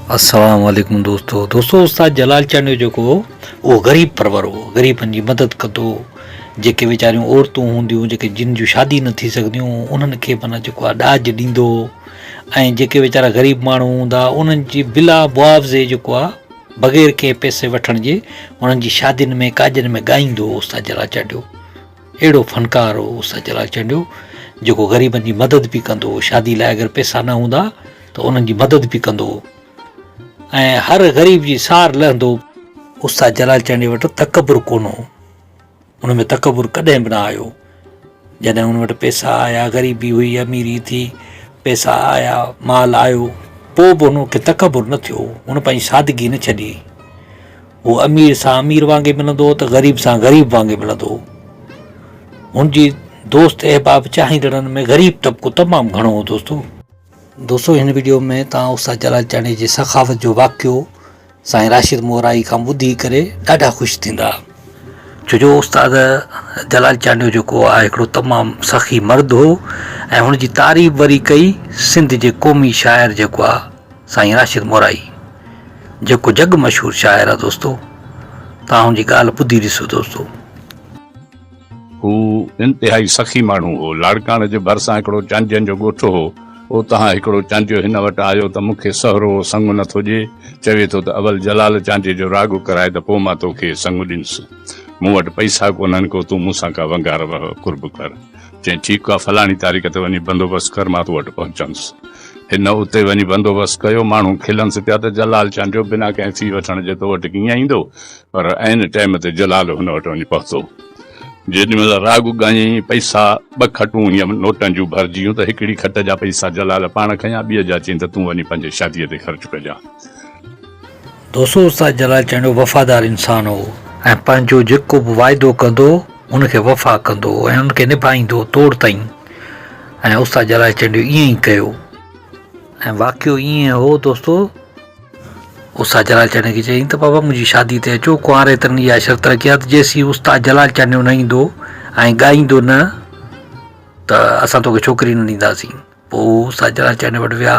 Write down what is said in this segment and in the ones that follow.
अस्सलाम वालेकुम दोस्तों उस्ताद जलाल चांडियो जेको उहो ग़रीब परवर हो, ग़रीबनि जी मदद कंदो। जेके वीचारियूं औरतूं हूंदियूं जेके जिन जूं शादी न थी सघंदियूं उन्हनि खे माना जेको आहे ॾाज ॾींदो ऐं जेके वीचारा ग़रीब माण्हू हूंदा उन्हनि जी बिला मुआवज़े जेको आहे बग़ैर कंहिं पैसे वठण जे उन्हनि जी शादियुनि में काजनि में ॻाईंदो उस्ताद जलाल चांडियो। अहिड़ो फ़नकार हो उस्ताद जलाल चांडियो जेको ग़रीबनि जी मदद बि कंदो। शादी लाइ अगरि पैसा न हूंदा त उन्हनि जी मदद बि कंदो ऐं हर ग़रीब जी सार लहंदो। उस्ताद जलाल चांडियो वटि तकबुर कोन हो, उन में तकबुर कॾहिं बि न आयो। जॾहिं उन वटि पैसा आया, ग़रीबी हुई, अमीरी थी, पैसा आया, माल आयो, पोइ बि उनखे तकबुर न थियो। उन पंहिंजी सादगी न छॾी। उहो अमीर सां अमीर वांगुरु मिलंदो त ग़रीब सां ग़रीब वांगुरु मिलंदो। हुनजी दोस्त अहबाब चाहींदड़नि में ग़रीब तबिको तमामु घणो हो। दोस्तों हिन वीडियो में तव्हां उस्ताद जलाल चांडियो जी सखावत जो वाक़ियो साईं राशिद मोहराई खां ॿुधी करे ॾाढा ख़ुशि थींदा। छो जो उस्ताद जलाल चांडियो जेको आहे हिकिड़ो तमामु सख़ी मर्द हो ऐं हुनजी तारीफ़ वरी कई सिंध जे क़ौमी शाइर जेको आहे साईं राशिद मोहराई, जेको जग मशहूरु शाइर आहे। तव्हां हुनजी ॻाल्हि ॿुधी ॾिसो। हू इंतिहाई सखी माण्हू हो। लाड़काणे जे भरिसां हिकिड़ो चांडियनि जो ॻोठो हो। ओ तव्हां हिकिड़ो चांडियो हिन वटि आयो त मूंखे सहरो संग नथो ॾिए, चवे थो त अवल जलाल चांडियो जो राॻु कराए त पोइ मां तोखे संग ॾींदुसि। मूं वटि पैसा कोन्हनि को तूं मूंसां का वंगार कुर्ब कर। चई ठीकु आहे, फलाणी तारीख़ ते वञी बंदोबस्तु कर, मां तो वटि पहुचंदुसि। हिन उते वञी बंदोबस्तु कयो। माण्हू खिलंसि पिया त जलाल चांडियो बिना कंहिं फी वठण जे तो वटि कीअं ईंदो, पर ऐन टाइम ते जलाल हुन वटि वञी पहुतो। जेॾीमहिल राॻु ॻायईं, पैसा 2 खटूं हीअं नोटनि जूं भरिजियूं त हिकिड़ी खट जा पैसा जलाल पाण खयां, ॿिए जा चईं त तूं वञी पंहिंजे शादीअ ते ख़र्चु कजां। उस्ताद जलाल चांडियो वफ़ादार इंसान हो ऐं पंहिंजो जेको बि वाइदो कंदो उनखे वफ़ा कंदो ऐं उनखे निभाईंदो तोड़ ताईं। ऐं उस्ताद जलाल चांडियो ईअं ई कयो ऐं वाक़ियो ईअं हो। उस्ताद जलाल चांडियो खे चयईं त बाबा मुंहिंजी शादी ते अचो, कुंवारे तन इहा शर्त रखी आहे त जेसीं उस्ताद जलाल चांडियो न ईंदो ऐं ॻाईंदो न त असां तोखे छोकिरी न ॾींदासीं। पोइ उस्ताद जलाल चांडियो वटि विया।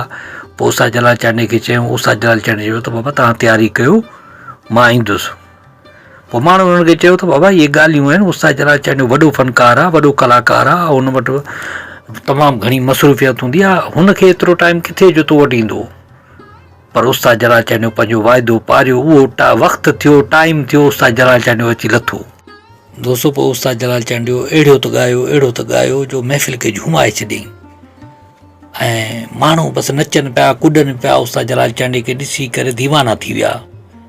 पोइ उस्ताद जलाल चांडियो खे चयूं, उस्ताद जलाल चांडियो चयो त बाबा तव्हां तयारी कयो, मां ईंदुसि। पोइ माण्हू हुनखे चयो त बाबा इहे ॻाल्हियूं आहिनि, उस्ताद जलाल चांडियो वॾो फ़नकार आहे, वॾो कलाकार आहे, हुन वटि तमामु घणी मसरूफ़ियत हूंदी आहे, हुनखे एतिरो टाइम किथे जो तो वटि ईंदो। पर उस्ताद जलाल चांडियो पंहिंजो वाइदो पारियो। उहो वक़्तु थियो, टाइम थियो, उस्ताद जलाल चांडियो अची लथो। पोइ उस्ताद जलाल चांडियो अहिड़ो त ॻायो जो महफ़िल खे झुमाए छॾियईं ऐं माण्हू बसि नचनि पिया, कुॾनि पिया। उस्ताद जलाल चांडियो खे ॾिसी करे दीवाना थी विया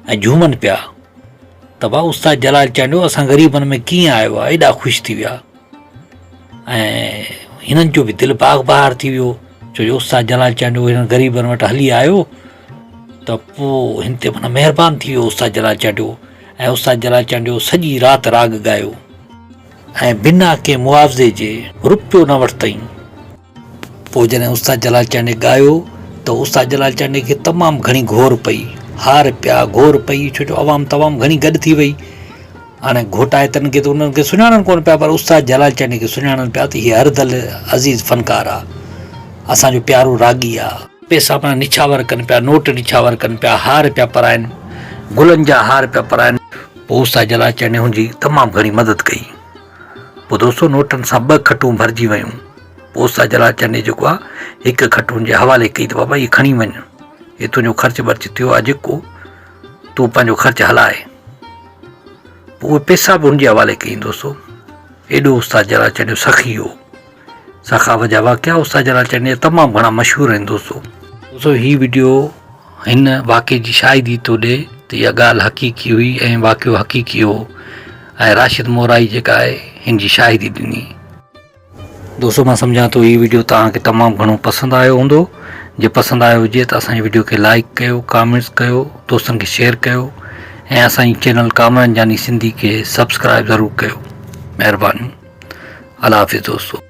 ऐं झूमनि पिया त भाउ उस्ताद जलाल चांडियो असां ग़रीबनि में कीअं आयो आहे। एॾा ख़ुशि थी विया ऐं हिननि जो बि दिलि बाग़ बहार थी वियो। छो जो उस्ताद जलाल चांडियो हिन ग़रीबनि वटि हली आयो त पोइ हिन ते माना महिरबानी थी वियो उस्ताद जलाल चांडियो। ऐं उस्ताद जलाल चांडियो सॼी राति राॻु ॻायो ऐं बिना कंहिं मुआवज़े जे रुपयो न वरितईं। पोइ जॾहिं उस्ताद जलाल चांडियो ॻायो त उस्ताद जलाल चांडियो खे तमामु घणी घोर पई, हार पिया, घोर पई। छो जो अवाम तमामु घणी गॾु थी वई। हाणे घोटाइतनि खे त उन्हनि खे सुञाणनि कोन पिया, पर उस्ताद जलाल चांडियो खे सुञाणनि पिया त हीअ हरदल अज़ीज़ फ़नकार आहे, असांजो प्यारो राॻी आहे। पैसा पाण निछावर कनि पिया, नोट निछावर कनि पिया, हार पिया पाराइनि, गुलनि जा हार पिया पाराइनि। पोइ उस्ताद जलाल चांडियो हुनजी तमामु घणी मदद कई। पोइ नोटनि सां 2 खटूं भरिजी वियूं। पोइ उस्ताद जलाल चांडियो जेको आहे 1 खट हुनजे हवाले कई त बाबा इहे खणी वञु, इहे तुंहिंजो ख़र्चु वर्च थियो आहे, जेको तूं पंहिंजो ख़र्चु हलाए। पोइ उहे पैसा बि हुनजे हवाले कई। एॾो उस्ताद जलाल चांडियो सखी हो। सखावत जा वाक़िया उस्ताद जलाल चांडियो तमामु घणा मशहूरु आहिनि। हीअ वीडियो हिन वाक़े जी शाहिदी थो ॾिए त इहा ॻाल्हि हक़ीक़ी हुई ऐं वाक़ियो हक़ीक़ी हो ऐं राशिद मोहराई जेका आहे हिन जी शाहिदी ॾिनी। मां सम्झां थो हीअ वीडियो तव्हांखे तमामु घणो पसंदि आयो हूंदो। जे पसंदि आयो हुजे त असांजी वीडियो खे लाइक कयो, कमेंट्स कयो, दोस्तनि खे शेयर कयो ऐं असांजी चैनल कामरान जानी सिंधी खे सब्सक्राइब ज़रूरु कयो। महिरबानी। अल्लाह हाफ़िज़ दोस्तो।